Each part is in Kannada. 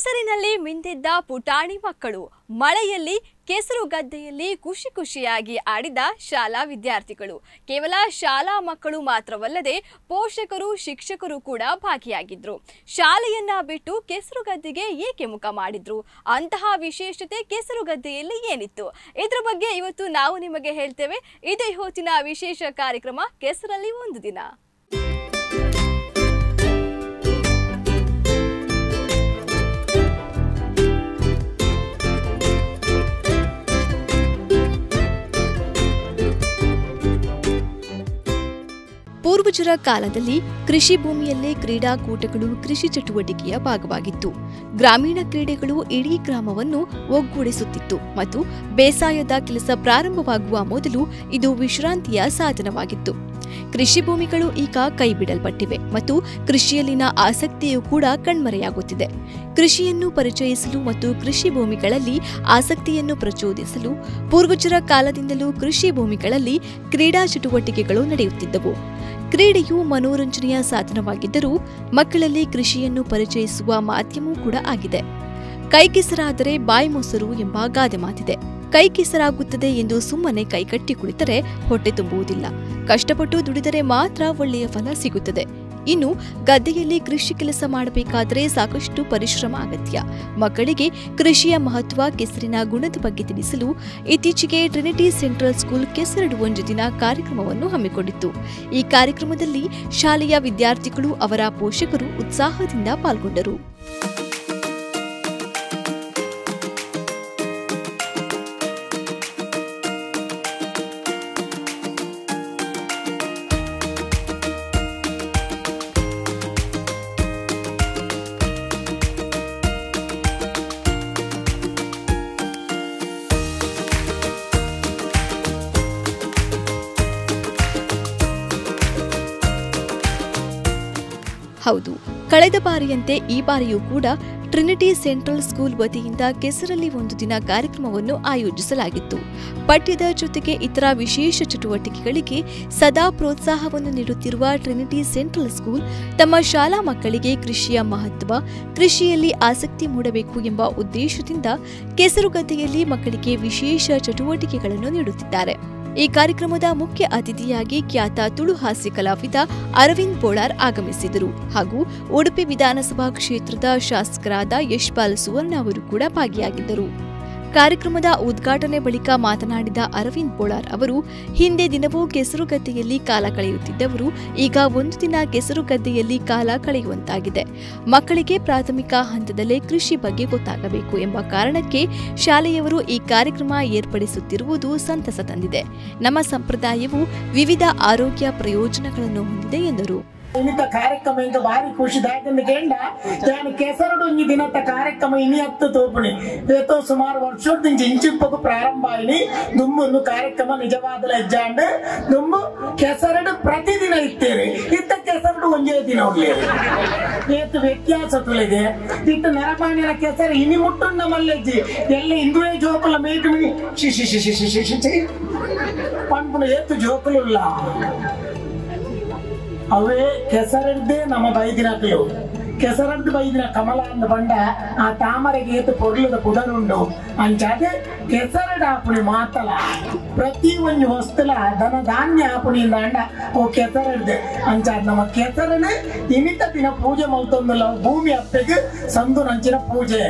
ಕೆಸರಿನಲ್ಲಿ ಮಿಂದಿದ್ದ ಪುಟಾಣಿ ಮಕ್ಕಳು, ಮಳೆಯಲ್ಲಿ ಕೆಸರು ಗದ್ದೆಯಲ್ಲಿ ಖುಷಿ ಖುಷಿಯಾಗಿ ಆಡಿದ ಶಾಲಾ ವಿದ್ಯಾರ್ಥಿಗಳು. ಕೇವಲ ಶಾಲಾ ಮಕ್ಕಳು ಮಾತ್ರವಲ್ಲದೆ ಪೋಷಕರು, ಶಿಕ್ಷಕರು ಕೂಡ ಭಾಗಿಯಾಗಿದ್ರು. ಶಾಲೆಯನ್ನ ಬಿಟ್ಟು ಕೆಸರು ಗದ್ದೆಗೆ ಏಕೆ ಮುಖ ಮಾಡಿದ್ರು? ಅಂತಹ ವಿಶೇಷತೆ ಕೆಸರು ಗದ್ದೆಯಲ್ಲಿ ಏನಿತ್ತು? ಇದರ ಬಗ್ಗೆ ಇವತ್ತು ನಾವು ನಿಮಗೆ ಹೇಳ್ತೇವೆ. ಇದು ಇವತ್ತಿನ ವಿಶೇಷ ಕಾರ್ಯಕ್ರಮ ಕೆಸರಲ್ಲಿ ಒಂದು ದಿನ. ಪೂರ್ವಜರ ಕಾಲದಲ್ಲಿ ಕೃಷಿ ಭೂಮಿಯಲ್ಲೇ ಕ್ರೀಡಾಕೂಟಗಳು ಕೃಷಿ ಚಟುವಟಿಕೆಯ ಭಾಗವಾಗಿತ್ತು. ಗ್ರಾಮೀಣ ಕ್ರೀಡೆಗಳು ಇಡೀ ಗ್ರಾಮವನ್ನು ಒಗ್ಗೂಡಿಸುತ್ತಿತ್ತು ಮತ್ತು ಬೇಸಾಯದ ಕೆಲಸ ಪ್ರಾರಂಭವಾಗುವ ಮೊದಲು ಇದು ವಿಶ್ರಾಂತಿಯ ಸಾಧನವಾಗಿತ್ತು. ಕೃಷಿ ಭೂಮಿಗಳು ಈಗ ಕೈಬಿಡಲ್ಪಟ್ಟಿವೆ ಮತ್ತು ಕೃಷಿಯಲ್ಲಿನ ಆಸಕ್ತಿಯೂ ಕೂಡ ಕಣ್ಮರೆಯಾಗುತ್ತಿದೆ. ಕೃಷಿಯನ್ನು ಪರಿಚಯಿಸಲು ಮತ್ತು ಕೃಷಿ ಭೂಮಿಗಳಲ್ಲಿ ಆಸಕ್ತಿಯನ್ನು ಪ್ರಚೋದಿಸಲು ಪೂರ್ವಜರ ಕಾಲದಿಂದಲೂ ಕೃಷಿ ಭೂಮಿಗಳಲ್ಲಿ ಕ್ರೀಡಾ ಚಟುವಟಿಕೆಗಳು ನಡೆಯುತ್ತಿದ್ದವು. ಕ್ರೀಡೆಯು ಮನೋರಂಜನೆಯ ಸಾಧನವಾಗಿದ್ದರೂ ಮಕ್ಕಳಲ್ಲಿ ಕೃಷಿಯನ್ನು ಪರಿಚಯಿಸುವ ಮಾಧ್ಯಮವೂ ಕೂಡ ಆಗಿದೆ. ಕೈ ಕೆಸರಾದರೆ ಬಾಯಿ ಮೊಸರು ಎಂಬ ಗಾದೆ ಮಾತಿದೆ. ಕೈ ಕೆಸರಾಗುತ್ತದೆ ಎಂದು ಸುಮ್ಮನೆ ಕೈಕಟ್ಟಿ ಕುಳಿತರೆ ಹೊಟ್ಟೆ ತುಂಬುವುದಿಲ್ಲ. ಕಷ್ಟಪಟ್ಟು ದುಡಿದರೆ ಮಾತ್ರ ಒಳ್ಳೆಯ ಫಲ ಸಿಗುತ್ತದೆ. ಇನ್ನು ಗದ್ದೆಯಲ್ಲಿ ಕೃಷಿ ಕೆಲಸ ಮಾಡಬೇಕಾದರೆ ಸಾಕಷ್ಟು ಪರಿಶ್ರಮ ಅಗತ್ಯ. ಮಕ್ಕಳಿಗೆ ಕೃಷಿಯ ಮಹತ್ವ, ಕೆಸರಿನ ಗುಣದ ಬಗ್ಗೆ ತಿಳಿಸಲು ಇತ್ತೀಚೆಗೆ ಟ್ರಿನಿಟಿ ಸೆಂಟ್ರಲ್ ಸ್ಕೂಲ್ ಕೆಸರಡು ಒಂದು ದಿನ ಕಾರ್ಯಕ್ರಮವನ್ನು ಹಮ್ಮಿಕೊಂಡಿತ್ತು. ಈ ಕಾರ್ಯಕ್ರಮದಲ್ಲಿ ಶಾಲೆಯ ವಿದ್ಯಾರ್ಥಿಗಳು, ಅವರ ಪೋಷಕರು ಉತ್ಸಾಹದಿಂದ ಪಾಲ್ಗೊಂಡರು. ಹೌದು, ಕಳೆದ ಬಾರಿಯಂತೆ ಈ ಬಾರಿಯೂ ಕೂಡ ಟ್ರಿನಿಟಿ ಸೆಂಟ್ರಲ್ ಸ್ಕೂಲ್ ವತಿಯಿಂದ ಕೆಸರಲ್ಲಿ ಒಂದು ದಿನ ಕಾರ್ಯಕ್ರಮವನ್ನು ಆಯೋಜಿಸಲಾಗಿತ್ತು. ಪಠ್ಯದ ಜೊತೆಗೆ ಇತರ ವಿಶೇಷ ಚಟುವಟಿಕೆಗಳಿಗೆ ಸದಾ ಪ್ರೋತ್ಸಾಹವನ್ನು ನೀಡುತ್ತಿರುವ ಟ್ರಿನಿಟಿ ಸೆಂಟ್ರಲ್ ಸ್ಕೂಲ್ ತಮ್ಮ ಶಾಲಾ ಮಕ್ಕಳಿಗೆ ಕೃಷಿಯ ಮಹತ್ವ, ಕೃಷಿಯಲ್ಲಿ ಆಸಕ್ತಿ ಮೂಡಬೇಕು ಎಂಬ ಉದ್ದೇಶದಿಂದ ಕೆಸರು ಗದ್ದೆಯಲ್ಲಿ ಮಕ್ಕಳಿಗೆ ವಿಶೇಷ ಚಟುವಟಿಕೆಗಳನ್ನು ನೀಡುತ್ತಿದ್ದಾರೆ. ಈ ಕಾರ್ಯಕ್ರಮದ ಮುಖ್ಯ ಅತಿಥಿಯಾಗಿ ಖ್ಯಾತ ತುಳು ಹಾಸ್ಯ ಕಲಾವಿದ ಅರವಿಂದ್ ಬೋಳಾರ್ ಆಗಮಿಸಿದರು ಹಾಗೂ ಉಡುಪಿ ವಿಧಾನಸಭಾ ಕ್ಷೇತ್ರದ ಶಾಸಕರಾದ ಯಶ್ಪಾಲ್ ಸುವರ್ಣ ಅವರು ಕೂಡ ಭಾಗಿಯಾಗಿದ್ದರು. ಕಾರ್ಯಕ್ರಮದ ಉದ್ಘಾಟನೆ ಬಳಿಕ ಮಾತನಾಡಿದ ಅರವಿಂದ್ ಬೋಳಾರ್ ಅವರು, ಹಿಂದೆ ದಿನವೂ ಕೆಸರು ಗದ್ದೆಯಲ್ಲಿ ಕಾಲ ಕಳೆಯುತ್ತಿದ್ದವರು ಈಗ ಒಂದು ದಿನ ಕೆಸರು ಗದ್ದೆಯಲ್ಲಿ ಕಾಲ ಕಳೆಯುವಂತಾಗಿದೆ. ಮಕ್ಕಳಿಗೆ ಪ್ರಾಥಮಿಕ ಹಂತದಲ್ಲೇ ಕೃಷಿ ಬಗ್ಗೆ ಗೊತ್ತಾಗಬೇಕು ಎಂಬ ಕಾರಣಕ್ಕೆ ಶಾಲೆಯವರು ಈ ಕಾರ್ಯಕ್ರಮ ಏರ್ಪಡಿಸುತ್ತಿರುವುದು ಸಂತಸ ತಂದಿದೆ. ನಮ್ಮ ಸಂಪ್ರದಾಯವು ವಿವಿಧ ಆರೋಗ್ಯ ಪ್ರಯೋಜನಗಳನ್ನು ಹೊಂದಿದೆ ಎಂದರು. ಇನ್ನಿತ ಕಾರ್ಯಕ್ರಮ ಇಂದು ಭಾರಿ ಖುಷಿದಾಯಕ ಕೇಂದ್ರ ನಾನು ಕೆಸರಡು ಒಂಜಿ ದಿನದ ಕಾರ್ಯಕ್ರಮ ಇನಿ ಹತ್ತು ತೋಪುಣಿ ಏತೋ ಸುಮಾರು ವರ್ಷದಿಂದ ಇಂಚಿಪ್ಪು ಪ್ರಾರಂಭ ಆಯ್ನಿ ದುಂಬು ಕಾರ್ಯಕ್ರಮ ನಿಜವಾದ ಹೆಜ್ಜಾಂಡ್ ದುಂಬು ಕೆಸರಡು ಪ್ರತಿದಿನ ಇತ್ತೇರಿ ಇತ್ತ ಕೆಸರಡು ಒಂದೇ ದಿನ ಹೋಗ್ಲೇರಿ ಏತು ವ್ಯತ್ಯಾಸ ತುಳಿದೆ ಇತ್ತು ನರಪಾಣಿನ ಕೆಸರು ಇನಿ ಮುಟ್ಟು ನಮ್ಮಲ್ಲೆಜ್ಜಿ ಎಲ್ಲ ಹಿಂದುವೇ ಜೋಕುಲ ಮೇಟು ಮಿನಿ ಶಿಶಿ ಶಿಶಿ ಶಿಶಿ ಶಿಶಿ ಪಂಪುಣ ಏತು ಜೋಕುಲು ಇಲ್ಲ ಅವೇ ಕೆಸರಡ್ದೇ ನಮ್ಮ ಬೈದಿನಗಳು ಕೆಸರಡ್ದು ಬೈದಿನ ಕಮಲ ಅಂದ ಬಂಡ ಆ ತಾಮರೆಗೆ ಏತು ಪೊರ್ಲದ ಪುದರುಂಡು ಅಂಚಾದೆ ಕೆಸರಡ ಆಪುಣಿ ಮಾತಲ ಪ್ರತಿ ಒಂದು ವಸ್ತುಲ ಧನ ಧಾನ್ಯ ಆಪುಣಿಯಿಂದ ಅಂಡ ಓ ಕೆಸರಡ್ದೆ ಅಂಚಾದ ನಮ್ಮ ಕೆಸರನೆ ಇನಿತ ದಿನ ಪೂಜೆ ಮಲ್ತೊಂದಿಲ್ಲ ಭೂಮಿ ಅಪ್ಪೆಗೆ ಸಂದು ನಂಚಿನ ಪೂಜೆ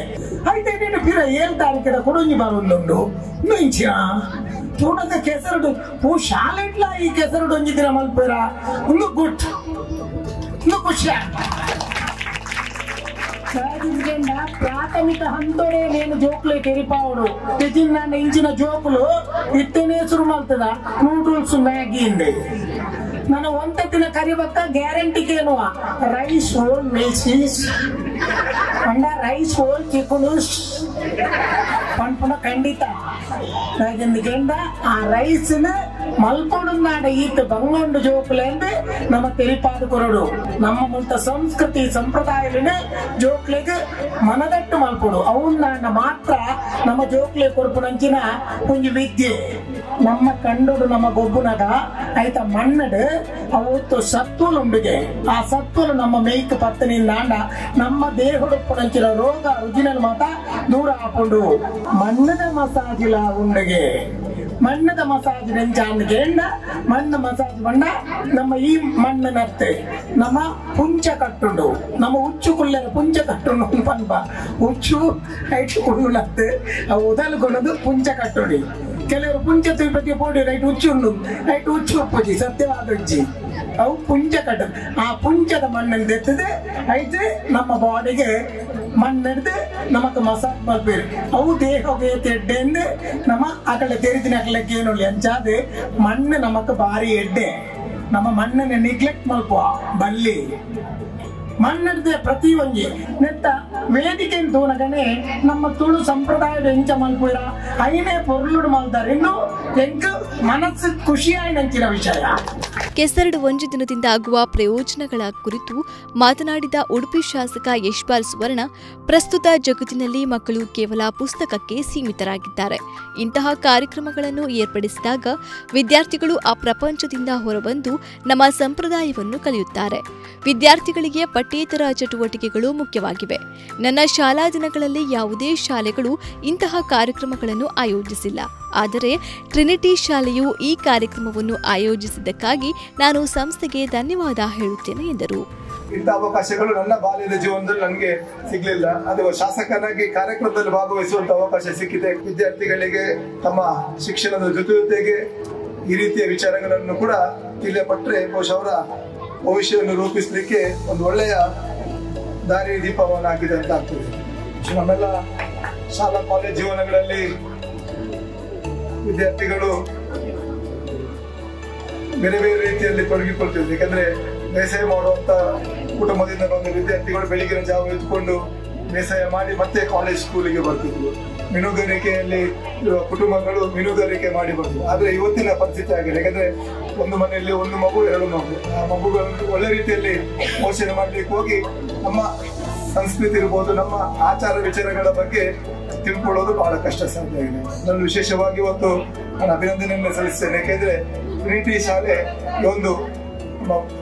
అయితే నేను పిర ఏం తారీఖున కొడుంజి బారుండు నుంచినా చూడక ಕೆಸರಡು ಪೂ ಶಾಲೆಟ್ಲ ಈ ಕೆಸರಡು ಒಂಜಿ ದಿನ ಮಲ್ಪೇರ ಒಂದು ಗುಟ್ ಒಂದು ಖುಷಿ ಪ್ರಾಥಮಿಕ ಹಂತೋಡೆ నేను జోకులే తెరిపావుడు తెచ్చిన్న ఇంచిన జోకులు ఇట్టనే ಶುರು ಮಾಡ್ತದ ನೂಡಲ್ಸ್ ಮ್ಯಾಗಿ ಇಂದೆ ನಾನು ಒಂದತ್ತಿನ ಕರಿಬಕ್ಕ ಗ್ಯಾರಂಟಿಗೆ ಏನುವ ರೈಸ್ ಹೋಲ್ ಮಿಲ್ಸಿಸ್ ಅಂಡ ರೈಸ್ ಹೋಲ್ ಚಿಕುನುಸ್ ಪಂಪುನ ಖಂಡಿತ ఎందుకంటే ఆ రైస్ మల్పొడున్నాడ ఈత బంగొండు జోకులేంది ನಮ್ಮ ತೆರಿಪಾದಕರಡು ನಮ್ಮ ಮುಂತ ಸಂಸ್ಕೃತಿ ಸಂಪ್ರದಾಯಗಳನ್ನ ಜೋಕ್ಲೆಗೆ ಮನದಟ್ಟು ಮಲ್ಪೊಡು ಅವನ್ನ ಮಾತ್ರ ನಮ್ಮ ಜೋಕ್ಲೆ ಕೊರಪುನಂಚಿನ ಒಂದು ವಿದ್ಯೆ ನಮ್ಮ ಕಂಡುಡು ನಮ್ಮ ಗೊಬ್ಬುನಗ ಆಯ್ತ ಮಣ್ಣಡು ಅವತ್ತು ಸತ್ವಲು ಉಂಡುಗೆ ಆ ಸತ್ವಲು ನಮ್ಮ ಮೇಯ್ಕ್ ಪತ್ತನಿಂದಾಂಡ ನಮ್ಮ ದೇಹಡು ಪುಣಂಚಿನ ರೋಗ ರುಜಿನಲ್ ಮಾತ ದೂರ ಹಾಕೊಂಡು ಮಣ್ಣದ ಮಸಾಜಿಲ ಉಂಡುಗೆ ಮಣ್ಣದ ಮಸಾಜ್ ನೆಂಚಾಂದಿಗೆ ಎಂಡ ಮಣ್ಣು ಮಸಾಜ್ ಬಂಡ ನಮ್ಮ ಈ ಮಣ್ಣು ನತ್ತೆ ನಮ್ಮ ಪುಂಚ ಕಟ್ಟುಂಡು ನಮ್ಮ ಉಚ್ಚು ಕುಳ್ಳೆರ ಪುಂಚ ಕಟ್ಟುಂಡು ಪನ್ಪ ಉಚ್ಚು ಹೈಟ್ ಕುಳ್ಳು ನತ್ತೆ ಅವು ಉದಲ್ಗೊಳ್ಳೋದು ಪುಂಚ ಕಟ್ಟುಂಡಿ ಕೆಲವರು ಪುಂಚ ತುಯ್ಪತಿ ಪೋಡಿ ರೈಟ್ ಉಚ್ಚು ಉಂಡು ರೈಟ್ ಉಚ್ಚು ಉಪ್ಪುಜಿ ಸತ್ಯವಾದ ಉಜ್ಜಿ ಅವು ಪುಂಚ ಕಟ್ಟು ಆ ಪುಂಚದ ಮಣ್ಣನ್ನು ತೆತ್ತದೆ ಐತೆ ನಮ್ಮ ಬಾಡಿಗೆ ಮಣ್ಣಿಡ್ದು ನಮಕ್ ಮಸಾಜ್ ಮಾಡ್ಬೇರು ಅವು ದೇಹಗೆ ತೆಡ್ಡೆಂದು ನಮ್ಮ ಅಕಡೆ ತೆರಿದಿನ ಅಕಲಕ್ಕೆ ಏನೊಳ್ಳಿ ಅಂಚಾದೆ ಮಣ್ಣು ನಮಕ್ ಭಾರಿ ಎಡ್ಡೆ ನಮ್ಮ ಮಣ್ಣನ್ನು ನೆಗ್ಲೆಕ್ಟ್ ಮಲ್ಪುವ ಬಲ್ಲಿ ಮಣ್ಣಿಡ್ದೆ ಪ್ರತಿ ಒಂಜಿ ನೆತ್ತ ವೇದಿಕೆ ತೋನಗನೆ ನಮ್ಮ ತುಳು ಸಂಪ್ರದಾಯದ ಎಂಚ ಮಲ್ಪುರ ಐನೇ ಪೊರ್ಲುಡು ಮಲ್ತಾರೆ ಇನ್ನು ಎಂಕ ಮನಸ್ಸು ಖುಷಿಯಾಗಿ ನಂಚಿನ ವಿಷಯ. ಕೆಸರಡು ಒಂದು ದಿನದಿಂದ ಆಗುವ ಪ್ರಯೋಜನಗಳ ಕುರಿತು ಮಾತನಾಡಿದ ಉಡುಪಿ ಶಾಸಕ ಯಶ್ಪಾಲ್ ಸುವರ್ಣ, ಪ್ರಸ್ತುತ ಜಗತ್ತಿನಲ್ಲಿ ಮಕ್ಕಳು ಕೇವಲ ಪುಸ್ತಕಕ್ಕೆ ಸೀಮಿತರಾಗಿದ್ದಾರೆ. ಇಂತಹ ಕಾರ್ಯಕ್ರಮಗಳನ್ನು ಏರ್ಪಡಿಸಿದಾಗ ವಿದ್ಯಾರ್ಥಿಗಳು ಆ ಪ್ರಪಂಚದಿಂದ ಹೊರಬಂದು ನಮ್ಮ ಸಂಪ್ರದಾಯವನ್ನು ಕಲಿಯುತ್ತಾರೆ. ವಿದ್ಯಾರ್ಥಿಗಳಿಗೆ ಪಠ್ಯೇತರ ಚಟುವಟಿಕೆಗಳು ಮುಖ್ಯವಾಗಿವೆ. ನನ್ನ ಶಾಲಾ ದಿನಗಳಲ್ಲಿ ಯಾವುದೇ ಶಾಲೆಗಳು ಇಂತಹ ಕಾರ್ಯಕ್ರಮಗಳನ್ನು ಆಯೋಜಿಸಿಲ್ಲ. ಆದರೆ ಟ್ರಿನಿಟಿ ಶಾಲೆಯು ಈ ಕಾರ್ಯಕ್ರಮವನ್ನು ಆಯೋಜಿಸಿದ್ದಕ್ಕಾಗಿ ನಾನು ಸಂಸ್ಥೆಗೆ ಧನ್ಯವಾದ ಹೇಳುತ್ತೇನೆ ಎಂದರು. ಇಂಥ ಅವಕಾಶಗಳು ನನ್ನ ಬಾಲ್ಯದ ಜೀವನದಲ್ಲಿ ನನಗೆ ಸಿಗ್ಲಿಲ್ಲ. ಅದು ಶಾಸಕನಾಗಿ ಕಾರ್ಯಕ್ರಮದಲ್ಲಿ ಭಾಗವಹಿಸುವಂತ ಅವಕಾಶ ಸಿಕ್ಕಿದೆ. ವಿದ್ಯಾರ್ಥಿಗಳಿಗೆ ತಮ್ಮ ಶಿಕ್ಷಣದ ಜೊತೆಗೆ ಈ ರೀತಿಯ ವಿಚಾರಗಳನ್ನು ಕೂಡ ತಿಳಿಯಪಟ್ಟರೆ ಬಹುಶಃ ಅವರ ಭವಿಷ್ಯವನ್ನು ರೂಪಿಸಲಿಕ್ಕೆ ಒಂದು ಒಳ್ಳೆಯ ದಾರಿ ದೀಪವನ್ನಾಗಿದೆ ಅಂತ ಆಗ್ತದೆ. ನಮ್ಮೆಲ್ಲ ಶಾಲಾ ಕಾಲೇಜ್ ಜೀವನಗಳಲ್ಲಿ ವಿದ್ಯಾರ್ಥಿಗಳು ಬೇರೆ ಬೇರೆ ರೀತಿಯಲ್ಲಿ ತೊಡಗಿಕೊಳ್ತಿದ್ರು. ಯಾಕಂದ್ರೆ ಬೇಸಾಯ ಮಾಡುವಂತ ಕುಟುಂಬದಿಂದ ಬಂದ ವಿದ್ಯಾರ್ಥಿಗಳು ಬೆಳಿಗಿನ ಜಾವ ಎತ್ಕೊಂಡು ಬೇಸಾಯ ಮಾಡಿ ಮತ್ತೆ ಕಾಲೇಜ್ ಸ್ಕೂಲಿಗೆ ಬರ್ತಿದ್ರು. ಮೀನುಗಾರಿಕೆಯಲ್ಲಿ ಇರುವ ಕುಟುಂಬಗಳು ಮೀನುಗಾರಿಕೆ ಮಾಡಿ ಬರ್ತಿದ್ರು. ಆದ್ರೆ ಇವತ್ತಿನ ಪರಿಸ್ಥಿತಿ ಆಗಿದೆ. ಯಾಕಂದ್ರೆ ಒಂದು ಮನೆಯಲ್ಲಿ ಒಂದು ಮಗು, ಎರಡು ಮಗು, ಆ ಮಗುಗಳನ್ನು ಒಳ್ಳೆ ರೀತಿಯಲ್ಲಿ ಪೋಷಣೆ ಮಾಡ್ಲಿಕ್ಕೆ ಹೋಗಿ ನಮ್ಮ ಸಂಸ್ಕೃತಿ ಇರ್ಬೋದು, ನಮ್ಮ ಆಚಾರ ವಿಚಾರಗಳ ಬಗ್ಗೆ ತಿಳ್ಕೊಳ್ಳೋದು ಬಹಳ ಕಷ್ಟ ಸಾಧ್ಯ ಆಗಿದೆ. ನಾನು ವಿಶೇಷವಾಗಿ ಇವತ್ತು ನಾನು ಅಭಿನಂದನೆಯನ್ನು ಸಲ್ಲಿಸ್ತೇನೆ. ಯಾಕೆಂದ್ರೆ ಟ್ರಿನಿಟಿ ಶಾಲೆ ಒಂದು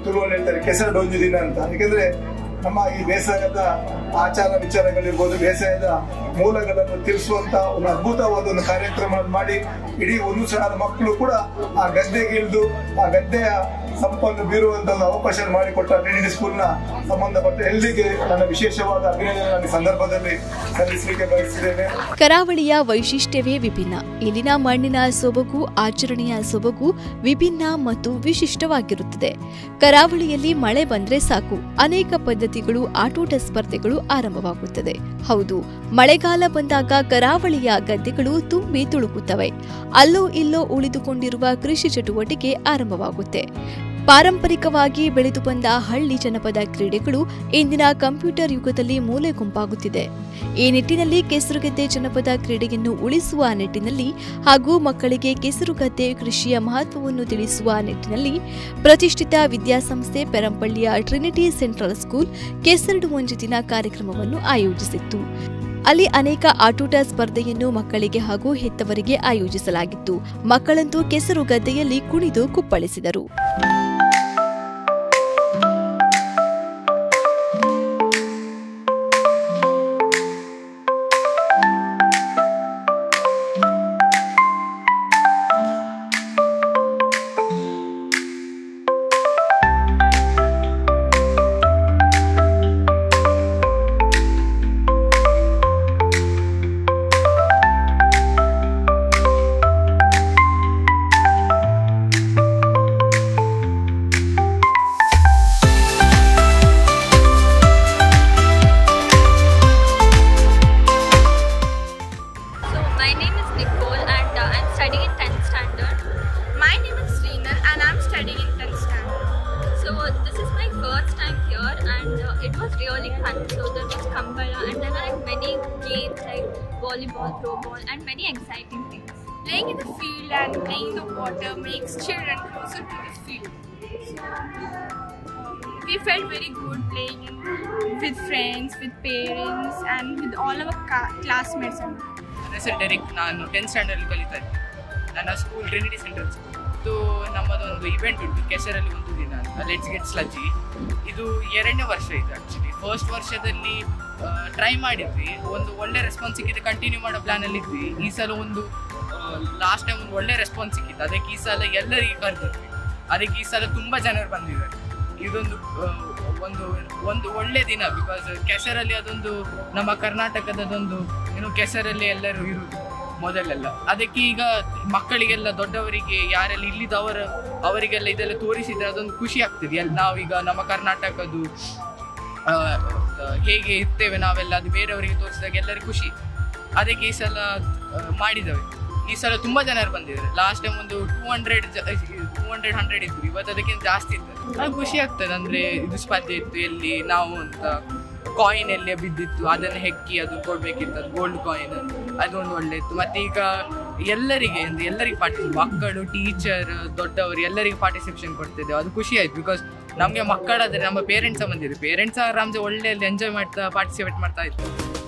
ತುಳುವಲ್ಲಿ ಹೇಳ್ತಾರೆ ಕೆಸರಡು ಒಂದು ದಿನ ಅಂತ. ಯಾಕೆಂದ್ರೆ ನಮ್ಮ ಈ ಬೇಸಾಯದ ಆಚಾರ ವಿಚಾರಗಳಿರ್ಬೋದು, ಬೇಸಾಯದ ಮೂಲಗಳನ್ನು ತಿಳಿಸುವಂತ ಒಂದು ಅದ್ಭುತವಾದ ಒಂದು ಕಾರ್ಯಕ್ರಮ ಮಾಡಿ ಇಡೀ ಒಂದು ಸಣ್ಣ ಮಕ್ಕಳು ಕೂಡ ಆ ಗದ್ದೆಗೆ ಇಳಿದು ಆ ಗದ್ದೆಯ ಸಂಪನ್ನು ಬೀರುವಂತ ಒಂದು ಅವಕಾಶ ಮಾಡಿಕೊಟ್ಟ ಟ್ರಿನಿಟಿ ಸ್ಕೂಲ್ನ ಸಂಬಂಧಪಟ್ಟ ಎಲ್ಲರಿಗೆ ನನ್ನ ವಿಶೇಷವಾದ ಅಭಿನಂದನೆ ನನ್ನ ಸಂದರ್ಭದಲ್ಲಿ ಸಲ್ಲಿಸಲಿಕ್ಕೆ ಬಯಸಿದ್ದೇನೆ. ಕರಾವಳಿಯ ವೈಶಿಷ್ಟ್ಯವೇ ವಿಭಿನ್ನ. ಇಲ್ಲಿನ ಮಣ್ಣಿನ ಸೊಬಗು, ಆಚರಣೆಯ ಸೊಬಗು ವಿಭಿನ್ನ ಮತ್ತು ವಿಶಿಷ್ಟವಾಗಿರುತ್ತದೆ. ಕರಾವಳಿಯಲ್ಲಿ ಮಳೆ ಬಂದ್ರೆ ಸಾಕು, ಅನೇಕ ಪದ್ಧತಿಗಳು, ಆಟೋಟ ಸ್ಪರ್ಧೆಗಳು ಆರಂಭವಾಗುತ್ತದೆ. ಹೌದು, ಮಳೆಗಾಲ ಬಂದಾಗ ಕರಾವಳಿಯ ಗದ್ದೆಗಳು ತುಂಬಿ ತುಳುಕುತ್ತವೆ. ಅಲ್ಲೋ ಇಲ್ಲೋ ಉಳಿದುಕೊಂಡಿರುವ ಕೃಷಿ ಚಟುವಟಿಕೆ ಆರಂಭವಾಗುತ್ತೆ. ಪಾರಂಪರಿಕವಾಗಿ ಬೆಳೆದು ಬಂದ ಹಳ್ಳಿ ಜನಪದ ಕ್ರೀಡೆಗಳು ಇಂದಿನ ಕಂಪ್ಯೂಟರ್ ಯುಗದಲ್ಲಿ ಮೂಲೆ ಗುಂಪಾಗುತ್ತಿದೆ. ಈ ನಿಟ್ಟಿನಲ್ಲಿ ಕೆಸರುಗದ್ದೆ ಜನಪದ ಕ್ರೀಡೆಯನ್ನು ಉಳಿಸುವ ನಿಟ್ಟಿನಲ್ಲಿ ಹಾಗೂ ಮಕ್ಕಳಿಗೆ ಕೆಸರುಗದ್ದೆ ಕೃಷಿಯ ಮಹತ್ವವನ್ನು ತಿಳಿಸುವ ನಿಟ್ಟಿನಲ್ಲಿ ಪ್ರತಿಷ್ಠಿತ ವಿದ್ಯಾಸಂಸ್ಥೆ ಪೆರಂಪಳ್ಳಿಯ ಟ್ರಿನಿಟಿ ಸೆಂಟ್ರಲ್ ಸ್ಕೂಲ್ ಕೆಸರಡು ಒಂದು ದಿನ ಕಾರ್ಯಕ್ರಮವನ್ನು ಆಯೋಜಿಸಿತ್ತು. ಅಲ್ಲಿ ಅನೇಕ ಆಟೋಟ ಸ್ಪರ್ಧೆಯನ್ನು ಮಕ್ಕಳಿಗೆ ಹಾಗೂ ಹೆತ್ತವರಿಗೆ ಆಯೋಜಿಸಲಾಗಿತ್ತು. ಮಕ್ಕಳಂತೂ ಕೆಸರು ಗದ್ದೆಯಲ್ಲಿ ಕುಣಿದು ಕುಪ್ಪಳಿಸಿದರು. Volleyball, throwball, and many exciting things. Playing in the field and playing in the water makes children closer to the field. We felt very good playing with friends, with parents, and with all our classmates. ನನ್ನ ಹೆಸರು ಡೆರಿಕ್. ನಾನು 10th ಸ್ಟ್ಯಾಂಡರ್ಡ್ ಕಲಿತಾ ಇದ್ದೆ. ನನ್ನ ಸ್ಕೂಲ್ ಟ್ರಿನಿಟಿ ಸೆಂಟ್ರಲ್ ಸ್ಕೂಲ್. ಇದು ನಮ್ಮದೊಂದು ಇವೆಂಟ್ ಉಂಟು ಕೆಸರಲ್ಲಿ ಒಂದು ದಿನ ಅಂತ, ಲೆಟ್ಸ್ ಗೆಟ್ ಸ್ಲಜ್ಜಿ. ಇದು 2ನೇ ವರ್ಷ ಇದು. ಆ್ಯಕ್ಚುಲಿ ಫಸ್ಟ್ ವರ್ಷದಲ್ಲಿ ಟ್ರೈ ಮಾಡಿದ್ವಿ, ಒಂದು ಒಳ್ಳೆ ರೆಸ್ಪಾನ್ಸ್ ಸಿಕ್ಕಿದೆ, ಕಂಟಿನ್ಯೂ ಮಾಡೋ ಪ್ಲ್ಯಾನಲ್ಲಿ ಇದ್ವಿ. ಈ ಸಲ ಒಂದು ಲಾಸ್ಟ್ ಟೈಮ್ ಒಂದು ಒಳ್ಳೆ ರೆಸ್ಪಾನ್ಸ್ ಸಿಕ್ಕಿತ್ತು, ಅದಕ್ಕೆ ಈ ಸಲ ಎಲ್ಲರಿಗೆ ಕರೆದಿದ್ವಿ. ಅದಕ್ಕೆ ಈ ಸಲ ತುಂಬ ಜನರು ಬಂದಿದ್ದಾರೆ. ಇದೊಂದು ಒಂದು ಒಳ್ಳೆ ದಿನ, ಬಿಕಾಸ್ ಕೆಸರಲ್ಲಿ ಅದೊಂದು ನಮ್ಮ ಕರ್ನಾಟಕದದೊಂದು ಕೆಸರಲ್ಲಿ ಎಲ್ಲರೂ ಇರುವುದು ಮೊದಲೆಲ್ಲ. ಅದಕ್ಕೆ ಈಗ ಮಕ್ಕಳಿಗೆಲ್ಲ ದೊಡ್ಡವರಿಗೆ ಯಾರೆಲ್ಲ ಇಲ್ಲಿದ್ದವರು ಅವರಿಗೆಲ್ಲ ಇದೆಲ್ಲ ತೋರಿಸಿದ್ರೆ ಅದೊಂದು ಖುಷಿ ಆಗ್ತದೆ. ನಾವೀಗ ನಮ್ಮ ಕರ್ನಾಟಕದ್ದು ಹೇಗೆ ಇರ್ತೇವೆ ನಾವೆಲ್ಲ, ಅದು ಬೇರೆಯವರಿಗೆ ತೋರಿಸಿದಾಗ ಎಲ್ಲರಿಗೂ ಖುಷಿ. ಅದಕ್ಕೆ ಈ ಸಲ ಮಾಡಿದ್ದೇವೆ. ಈ ಸಲ ತುಂಬ ಜನರು ಬಂದಿದ್ದಾರೆ. ಲಾಸ್ಟ್ ಟೈಮ್ ಒಂದು 200-100 ಇತ್ತು, ಇವತ್ತು ಅದಕ್ಕಿಂತ ಜಾಸ್ತಿ ಇತ್ತು. ಅದು ಖುಷಿ ಆಗ್ತದೆ. ಅಂದರೆ ಇದು ಸ್ಪರ್ಧೆ ಇತ್ತು, ಎಲ್ಲಿ ನಾವು ಅಂತ ಕಾಯಿನ್ ಎಲ್ಲೇ ಬಿದ್ದಿತ್ತು, ಅದನ್ನು ಹೆಕ್ಕಿ ಅದು ಕೊಡಬೇಕಿತ್ತು, ಅದು ಗೋಲ್ಡ್ ಕಾಯಿನ್, ಅದೊಂದು ಒಳ್ಳೆ ಇತ್ತು. ಮತ್ತು ಈಗ ಎಲ್ಲರಿಗೆ ಮಕ್ಕಳು, ಟೀಚರ್, ದೊಡ್ಡವರು ಎಲ್ಲರಿಗೆ ಪಾರ್ಟಿಸಿಪೇಷನ್ ಕೊಡ್ತಿದ್ದೇವೆ. ಅದು ಖುಷಿ ಆಯಿತು. ಬಿಕಾಸ್ ನಮಗೆ ಮಕ್ಕಳಾದರೆ ನಮ್ಮ ಪೇರೆಂಟ್ಸ್ ಬಂದಿದ್ರು, ಪೇರೆಂಟ್ಸ್ ಆರಾಮ್ಸೆ ಒಳ್ಳೆ ಎಂಜಾಯ್ ಮಾಡ್ತಾ ಪಾರ್ಟಿಸಿಪೇಟ್ ಮಾಡ್ತಾ ಇತ್ತು.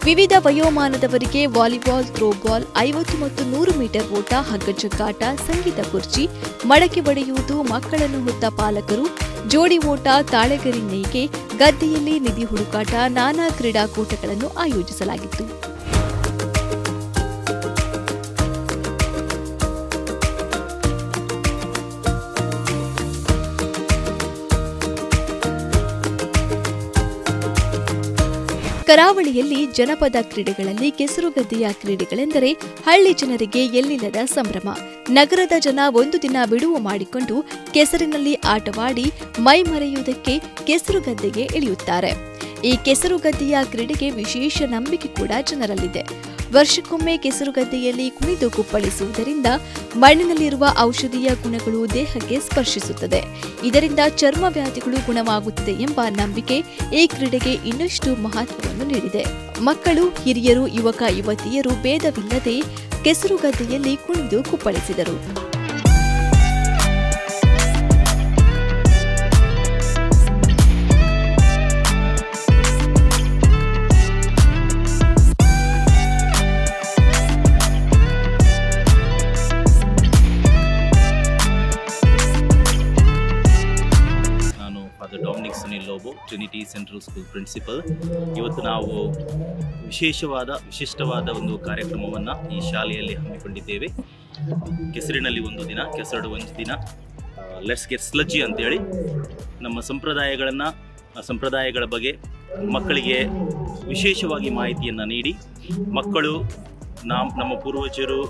ವಿವಿಧ ವಯೋಮಾನದವರಿಗೆ ವಾಲಿಬಾಲ್, ಥ್ರೋಬಾಲ್, 50 ಮತ್ತು 100 ಮೀಟರ್ ಓಟ, ಹಗ್ಗಜಗ್ಗಾಟ, ಸಂಗೀತ ಕುರ್ಚಿ, ಮಡಕೆ ಒಡೆಯುವುದು, ಮಕ್ಕಳನ್ನು ಹೊತ್ತ ಪಾಲಕರು, ಜೋಡಿ ಓಟ, ತಾಳೆಗರಿ ನೇಯ್ಗೆ, ಗದ್ದೆಯಲ್ಲಿ ನಿಧಿ ಹುಡುಕಾಟ, ನಾನಾ ಕ್ರೀಡಾಕೂಟಗಳನ್ನು ಆಯೋಜಿಸಲಾಗಿತ್ತು. ಕರಾವಳಿಯಲ್ಲಿ ಜನಪದ ಕ್ರೀಡೆಗಳಲ್ಲಿ ಕೆಸರುಗದ್ದೆಯ ಕ್ರೀಡೆಗಳೆಂದರೆ ಹಳ್ಳಿ ಜನರಿಗೆ ಎಲ್ಲಿಲ್ಲದ ಸಂಭ್ರಮ. ನಗರದ ಜನ ಒಂದು ದಿನ ಬಿಡುವು ಮಾಡಿಕೊಂಡು ಕೆಸರಿನಲ್ಲಿ ಆಟವಾಡಿ ಮೈ ಮರೆಯುವುದಕ್ಕೆ ಕೆಸರುಗದ್ದೆಗೆ ಇಳಿಯುತ್ತಾರೆ. ಈ ಕೆಸರುಗದ್ದೆಯ ಕ್ರೀಡೆಗೆ ವಿಶೇಷ ನಂಬಿಕೆ ಕೂಡ ಜನರಲ್ಲಿದೆ. ವರ್ಷಕ್ಕೊಮ್ಮೆ ಕೆಸರುಗದ್ದೆಯಲ್ಲಿ ಕುಣಿದು ಕುಪ್ಪಳಿಸುವುದರಿಂದ ಮಣ್ಣಿನಲ್ಲಿರುವ ಔಷಧೀಯ ಗುಣಗಳು ದೇಹಕ್ಕೆ ಸ್ಪರ್ಶಿಸುತ್ತದೆ. ಇದರಿಂದ ಚರ್ಮ ವ್ಯಾಧಿಗಳು ಗುಣವಾಗುತ್ತದೆ ಎಂಬ ನಂಬಿಕೆ ಈ ಕ್ರೀಡೆಗೆ ಇನ್ನಷ್ಟು ಮಹತ್ವವನ್ನು ನೀಡಿದೆ. ಮಕ್ಕಳು, ಹಿರಿಯರು, ಯುವಕ ಯುವತಿಯರು ಭೇದವಿಲ್ಲದೆ ಕೆಸರುಗದ್ದೆಯಲ್ಲಿ ಕುಣಿದು ಕುಪ್ಪಳಿಸಿದರು. Trinity Central School principal. ಇವತ್ತು ನಾವು ವಿಶಿಷ್ಟವಾದ ಒಂದು ಕಾರ್ಯಕ್ರಮವನ್ನು ಈ ಶಾಲೆಯಲ್ಲಿ ಹಮ್ಮಿಕೊಂಡಿದ್ದೇವೆ. ಕೆಸರಿನಲ್ಲಿ ಒಂದು ದಿನ, ಕೆಸರಡು ಒಂದು ದಿನ, ಲೆಟ್ಸ್ ಗೆಟ್ ಸ್ಲಜ್ಜಿ ಅಂತೇಳಿ ನಮ್ಮ ಸಂಪ್ರದಾಯಗಳ ಬಗ್ಗೆ ಮಕ್ಕಳಿಗೆ ವಿಶೇಷವಾಗಿ ಮಾಹಿತಿಯನ್ನು ನೀಡಿ, ಮಕ್ಕಳು ನಮ್ಮ ಪೂರ್ವಜರು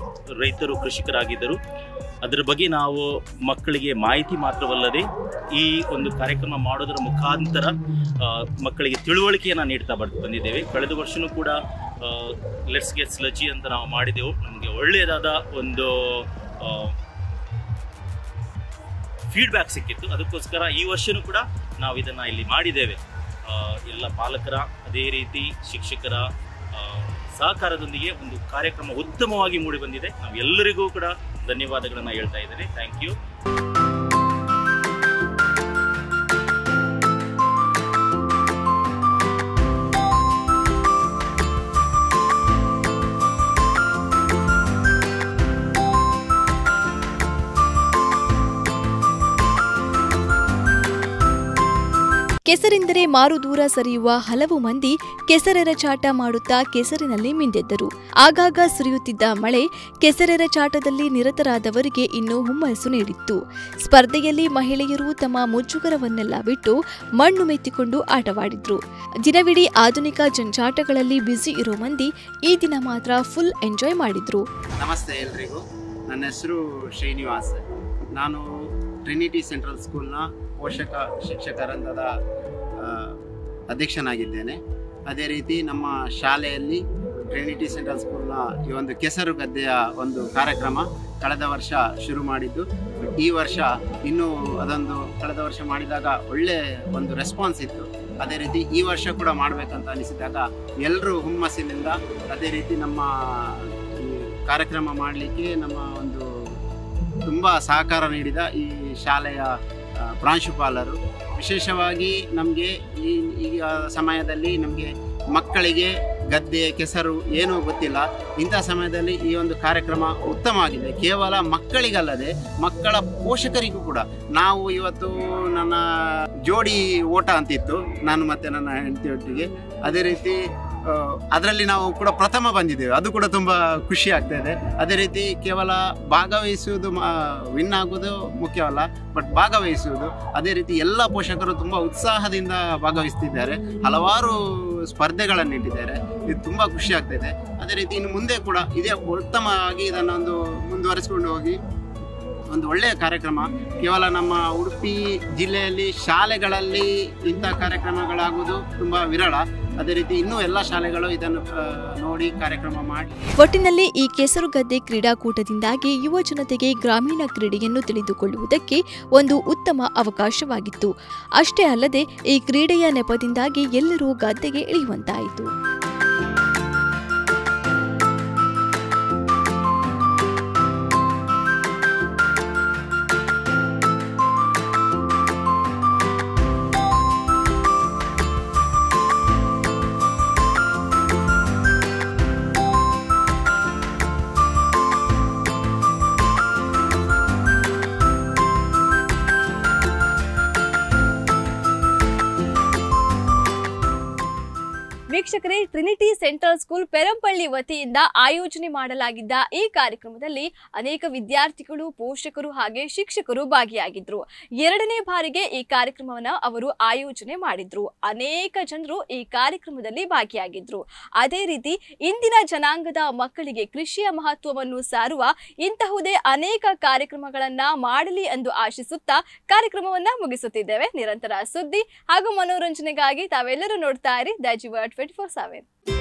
ರೈತರು, ಕೃಷಿಕರಾಗಿದ್ದರು. ಅದರ ಬಗ್ಗೆ ನಾವು ಮಕ್ಕಳಿಗೆ ಮಾಹಿತಿ ಮಾತ್ರವಲ್ಲದೆ ಈ ಒಂದು ಕಾರ್ಯಕ್ರಮ ಮಾಡೋದರ ಮುಖಾಂತರ ಮಕ್ಕಳಿಗೆ ತಿಳುವಳಿಕೆಯನ್ನು ನೀಡ್ತಾ ಬಂದಿದ್ದೇವೆ. ಕಳೆದ ವರ್ಷವೂ ಕೂಡ ಲೆಟ್ಸ್ ಗೆಟ್ ಸ್ಲಜ್ಜಿ ಅಂತ ನಾವು ಮಾಡಿದೆವು. ನಮಗೆ ಒಳ್ಳೆಯದಾದ ಒಂದು ಫೀಡ್ಬ್ಯಾಕ್ ಸಿಕ್ಕಿತ್ತು. ಅದಕ್ಕೋಸ್ಕರ ಈ ವರ್ಷವೂ ಕೂಡ ನಾವು ಇದನ್ನು ಇಲ್ಲಿ ಮಾಡಿದ್ದೇವೆ. ಎಲ್ಲ ಪಾಲಕರ, ಅದೇ ರೀತಿ ಶಿಕ್ಷಕರ ಸಹಕಾರದೊಂದಿಗೆ ಒಂದು ಕಾರ್ಯಕ್ರಮ ಉತ್ತಮವಾಗಿ ಮೂಡಿ ಬಂದಿದೆ. ನಾವು ಎಲ್ಲರಿಗೂ ಕೂಡ ಧನ್ಯವಾದಗಳನ್ನು ಹೇಳ್ತಾ ಇದ್ದೇನೆ. Thank you. ಕೆಸರೆಂದರೆ ಮಾರು ದೂರ ಸರಿಯುವ ಹಲವು ಮಂದಿ ಕೆಸರೆರಚಾಟ ಮಾಡುತ್ತಾ ಕೆಸರಿನಲ್ಲಿ ಮಿಂದೆದ್ದರು. ಆಗಾಗ ಸುರಿಯುತ್ತಿದ್ದ ಮಳೆ ಕೆಸರೆರಚಾಟದಲ್ಲಿ ನಿರತರಾದವರಿಗೆ ಇನ್ನೂ ಹುಮ್ಮಸ್ಸು ನೀಡಿತ್ತು. ಸ್ಪರ್ಧೆಯಲ್ಲಿ ಮಹಿಳೆಯರು ತಮ್ಮ ಮುಜುಗರವನ್ನೆಲ್ಲ ಬಿಟ್ಟು ಮಣ್ಣು ಮೆತ್ತಿಕೊಂಡು ಆಟವಾಡಿದ್ರು. ದಿನವಿಡೀ ಆಧುನಿಕ ಜಂಜಾಟಗಳಲ್ಲಿ ಬ್ಯುಸಿ ಇರೋ ಮಂದಿ ಈ ದಿನ ಮಾತ್ರ ಫುಲ್ ಎಂಜಾಯ್ ಮಾಡಿದ್ರು. ನಮಸ್ತೆ ಎಲ್ರಿಗೂ. ನನ್ನ ಹೆಸರು ಶ್ರೀನಿವಾಸ್. ನಾನು ಟ್ರಿನಿಟಿ ಸೆಂಟ್ರಲ್ ಸ್ಕೂಲ್ನ ಪೋಷಕ ಶಿಕ್ಷಕರಂಗದ ಅಧ್ಯಕ್ಷನಾಗಿದ್ದೇನೆ. ಅದೇ ರೀತಿ ನಮ್ಮ ಶಾಲೆಯಲ್ಲಿ ಟ್ರಿನಿಟಿ ಸೆಂಟ್ರಲ್ ಸ್ಕೂಲ್ನ ಈ ಒಂದು ಕೆಸರು ಗದ್ದೆಯ ಒಂದು ಕಾರ್ಯಕ್ರಮ ಕಳೆದ ವರ್ಷ ಶುರು ಮಾಡಿದ್ದು. ಈ ವರ್ಷ ಇನ್ನೂ ಅದೊಂದು ಕಳೆದ ವರ್ಷ ಮಾಡಿದಾಗ ಒಳ್ಳೆ ಒಂದು ರೆಸ್ಪಾನ್ಸ್ ಇತ್ತು. ಅದೇ ರೀತಿ ಈ ವರ್ಷ ಕೂಡ ಮಾಡಬೇಕಂತ ಅನಿಸಿದಾಗ ಎಲ್ಲರೂ ಹುಮ್ಮಸ್ಸಿನಿಂದ ಅದೇ ರೀತಿ ನಮ್ಮ ಕಾರ್ಯಕ್ರಮ ಮಾಡಲಿಕ್ಕೆ ನಮ್ಮ ಒಂದು ತುಂಬ ಸಹಕಾರ ನೀಡಿದ ಈ ಶಾಲೆಯ ಪ್ರಾಂಶುಪಾಲರು, ವಿಶೇಷವಾಗಿ ನಮಗೆ ಈಗ ಸಮಯದಲ್ಲಿ ನಮಗೆ ಮಕ್ಕಳಿಗೆ ಗದ್ದೆ ಕೆಸರು ಏನೂ ಗೊತ್ತಿಲ್ಲ. ಇಂಥ ಸಮಯದಲ್ಲಿ ಈ ಒಂದು ಕಾರ್ಯಕ್ರಮ ಉತ್ತಮವಾಗಿದೆ. ಕೇವಲ ಮಕ್ಕಳಿಗಲ್ಲದೆ ಮಕ್ಕಳ ಪೋಷಕರಿಗೂ ಕೂಡ. ನಾವು ಇವತ್ತು ನನ್ನ ಜೋಡಿ ಓಟ ಅಂತಿತ್ತು, ನಾನು ಮತ್ತು ನನ್ನ ಹೆಂಡತಿಯೊಟ್ಟಿಗೆ. ಅದೇ ರೀತಿ ಅದರಲ್ಲಿ ನಾವು ಕೂಡ ಪ್ರಥಮ ಬಂದಿದ್ದೇವೆ. ಅದು ಕೂಡ ತುಂಬ ಖುಷಿ ಆಗ್ತಾ ಇದೆ. ಅದೇ ರೀತಿ ಕೇವಲ ಭಾಗವಹಿಸುವುದು ವಿನ್ ಆಗೋದು ಮುಖ್ಯವಲ್ಲ, ಬಟ್ ಭಾಗವಹಿಸುವುದು. ಅದೇ ರೀತಿ ಎಲ್ಲ ಪೋಷಕರು ತುಂಬ ಉತ್ಸಾಹದಿಂದ ಭಾಗವಹಿಸ್ತಿದ್ದಾರೆ. ಹಲವಾರು ಸ್ಪರ್ಧೆಗಳನ್ನು ಇಟ್ಟಿದ್ದಾರೆ. ಇದು ತುಂಬ ಖುಷಿ ಆಗ್ತಾ ಇದೆ. ಅದೇ ರೀತಿ ಇನ್ನು ಮುಂದೆ ಕೂಡ ಇದೇ ಉತ್ತಮವಾಗಿ ಇದನ್ನೊಂದು ಮುಂದುವರಿಸಿಕೊಂಡು ಹೋಗಿ ಒಂದು ಒಳ್ಳೆಯ ಕಾರ್ಯಕ್ರಮ. ಕೇವಲ ನಮ್ಮ ಉಡುಪಿ ಜಿಲ್ಲೆಯಲ್ಲಿ ಶಾಲೆಗಳಲ್ಲಿ ಇಂಥ ಕಾರ್ಯಕ್ರಮಗಳಾಗುವುದು ತುಂಬ ವಿರಳ. ಅದೇ ರೀತಿ ಇನ್ನೂ ಎಲ್ಲ ಶಾಲೆಗಳು ಇದನ್ನು ನೋಡಿ ಕಾರ್ಯಕ್ರಮ ಮಾಡಿ. ಒಟ್ಟಿನಲ್ಲಿ ಈ ಕೆಸರುಗದ್ದೆ ಕ್ರೀಡಾಕೂಟದಿಂದಾಗಿ ಯುವ ಜನತೆಗೆ ಗ್ರಾಮೀಣ ಕ್ರೀಡೆಯನ್ನು ತಿಳಿದುಕೊಳ್ಳುವುದಕ್ಕೆ ಒಂದು ಉತ್ತಮ ಅವಕಾಶವಾಗಿತ್ತು. ಅಷ್ಟೇ ಅಲ್ಲದೆ ಈ ಕ್ರೀಡೆಯ ನೆಪದಿಂದಾಗಿ ಎಲ್ಲರೂ ಗದ್ದೆಗೆ ಇಳಿಯುವಂತಾಯಿತು. ವೀಕ್ಷಕರೇ, ಟ್ರಿನಿಟಿ ಸೆಂಟ್ರಲ್ ಸ್ಕೂಲ್ ಪೆರಂಪಳ್ಳಿ ವತಿಯಿಂದ ಆಯೋಜನೆ ಮಾಡಲಾಗಿದ್ದ ಈ ಕಾರ್ಯಕ್ರಮದಲ್ಲಿ ಅನೇಕ ವಿದ್ಯಾರ್ಥಿಗಳು, ಪೋಷಕರು ಹಾಗೆ ಶಿಕ್ಷಕರು ಭಾಗಿಯಾಗಿದ್ರು. 2ನೇ ಬಾರಿಗೆ ಈ ಕಾರ್ಯಕ್ರಮವನ್ನು ಅವರು ಆಯೋಜನೆ ಮಾಡಿದ್ರು. ಅನೇಕ ಜನರು ಈ ಕಾರ್ಯಕ್ರಮದಲ್ಲಿ ಭಾಗಿಯಾಗಿದ್ರು. ಅದೇ ರೀತಿ ಇಂದಿನ ಜನಾಂಗದ ಮಕ್ಕಳಿಗೆ ಕೃಷಿಯ ಮಹತ್ವವನ್ನು ಸಾರುವ ಇಂತಹುದೇ ಅನೇಕ ಕಾರ್ಯಕ್ರಮಗಳನ್ನ ಮಾಡಲಿ ಎಂದು ಆಶಿಸುತ್ತಾ ಕಾರ್ಯಕ್ರಮವನ್ನ ಮುಗಿಸುತ್ತಿದ್ದೇವೆ. ನಿರಂತರ ಸುದ್ದಿ ಹಾಗೂ ಮನೋರಂಜನೆಗಾಗಿ ತಾವೆಲ್ಲರೂ ನೋಡ್ತಾ ಇರಿ ದ ಜೀವ 24/7.